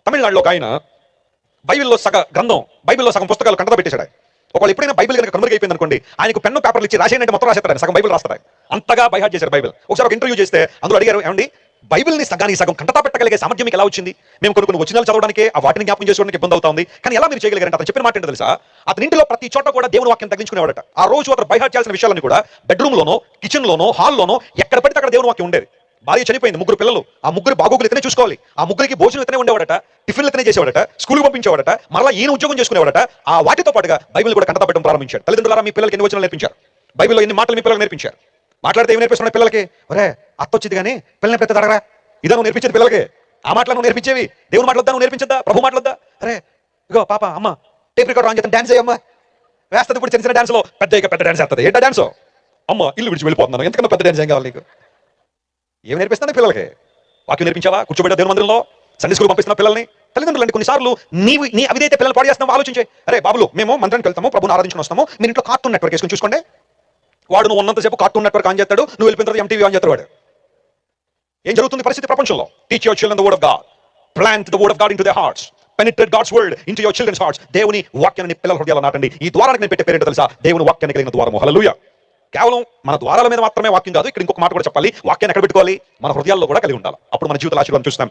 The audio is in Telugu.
తమిళనాడులో ఒక ఆయన బైబిల్లో సగం పుస్తకాలు కంటతో పెట్టేశాడు. ఒకవేళ ఎప్పుడైనా బైబిల్ కనుక కనుమరుగైపోయింది అనుకోండి, ఆయనకు పెన్ను పేపర్లు ఇచ్చి రాసేయంటే మొత్తం రాసేస్తాడు, సగం బైబిల్ రాస్తాడు. అంతగా బైహార్ట్ చేశారు బైబిల్. ఒకసారి ఒక ఇంటర్వ్యూ చేస్తే అందులో అడిగారు, ఏమండి బైబిల్ని సగానికి సగం కంటతా పెట్టగలిగే సామర్థ్యం మీకు ఎలా వచ్చింది? మేము కొన్ని వచనాలు చదవడానికి ఆ వాటిని జ్ఞాపకం చేసుకోవడానికి ఇబ్బంది అవుతుంది, కానీ ఎలా మీరు చేయగలిగారంటే అతను చెప్పిన మాట ఏంటో తెలుసా? అతని ఇంటిలో ప్రతి చోట కూడా దేవుని వాక్యం తగ్గించుకునేవాడట. ఆ రోజు అతను బైహార్ట్ చేయాల్సిన విషయాలను కూడా బెడ్రూమ్ లోనో, కిచెన్ లోనో, హాల్లోనో ఎక్కడ పడితే అక్కడ దేవుని వాక్యం ఉండేది. భార్య చనిపోయింది, 3 పిల్లలు, ఆ 3 బాగోగులు ఇతనే చూసుకోవాలి. ఆ 3కి భోజనం ఇతనే ఉండేవాడట, టిఫిన్లు ఇతనే చేసేవాడట, స్కూల్కి పంపించేవాడట, మరలా ఈయన ఉద్యోగం చేసుకునేవాడట. ఆ వాటితో పాటుగా బైబిల్ కూడా కంటతా పెట్టడం ప్రారంభించాడు. తల్లిదండ్రులారా, మీ పిల్లలకి ఎన్ని వచనాలు నేర్పించారు? బైబిల్లో ఎన్ని మాటలు మీ పిల్లలకు నేర్పించారు? మాట్లాడితే ఏమి నేర్పిస్తున్నాడు పిల్లలకి? ఒరే అత్తొచ్చింది కానీ పిల్లల్ని పెద్ద అడగరా, ఇదా నువ్వు నేర్పించేది పిల్లలకి? ఆ మాటలు నువ్వు నేర్పించేవి దేవుని మాటలొద్దా? నువ్వు నేర్పించద్దా? ప్రభు మాటలొద్దా? అరే ఇగో పాప అమ్మ టేప్ రికార్డర్ ఆన్ చేస్తాను, డాన్స్ అయ్యమ్మ వేస్తుంది. ఇప్పుడు చిన్న డాన్స్ లో పెద్ద డాన్స్ వేస్తుంది. ఏంటా డాన్స్? అమ్మ ఇల్లు విడిచి వెళ్ళిపోతున్నాను, ఎందుకన్నా పెద్ద డాన్స్ ఏం కావాలి నీకు? ఏమి నేర్పిస్తాను పిల్లలకి? వాక్యం నేర్పించావా? కూర్చోబెట్టా దేవుని మందిరంలో, సండే స్కూల్ పంపిస్తున్న పిల్లల్ని. తల్లిదండ్రులు అంటే కొన్నిసార్లు నీ అవిదైతే పిల్లలు పాడు చేస్తున్నావు ఆలోచించే. అరే బాబులు, మేము మందిరానికి వెళ్తాము, ప్రభుని ఆరాధించుకుని వస్తాము, మీరు ఇంట్లో కార్టూన్ నెట్వర్క్ వేసుకుని చూసుకోండి. వాడు నువ్వు ఉన్నంతసేపు కార్టూన్ నెట్వర్క్ ఆన్ చేస్తాడు, నువ్వు వెళ్ళిపోయిన తర్వాత ఎంటీవీ ఆన్ చేస్తాడు. వాడు ఏం జరుగుతుంది పరిస్థితి ప్రపంచంలో? Teach your children the word of God, plant the word of God into their hearts, penetrate God's word into your children's hearts. దేవుని వాక్యాన్ని పిల్లల హృదయాల్లో నాటండి. ఈ ద్వారానికి నేను పెట్టే పేరేంటో తెలుసా? దేవుని వాక్యాన్ని కలిగిన ద్వారము. హల్లెలూయా. కేవలం మన ద్వారాల మీద మాత్రమే వాక్యం కాదు, ఇక్కడ ఇంకొక మాట కూడా చెప్పాలి. వాక్యాన్ని ఎక్కడ పెట్టుకోవాలి? మన హృదయాల్లో కూడా కలిగి ఉండాలి. అప్పుడు మన జీవితాల ఆశీర్వాదం చూస్తాం.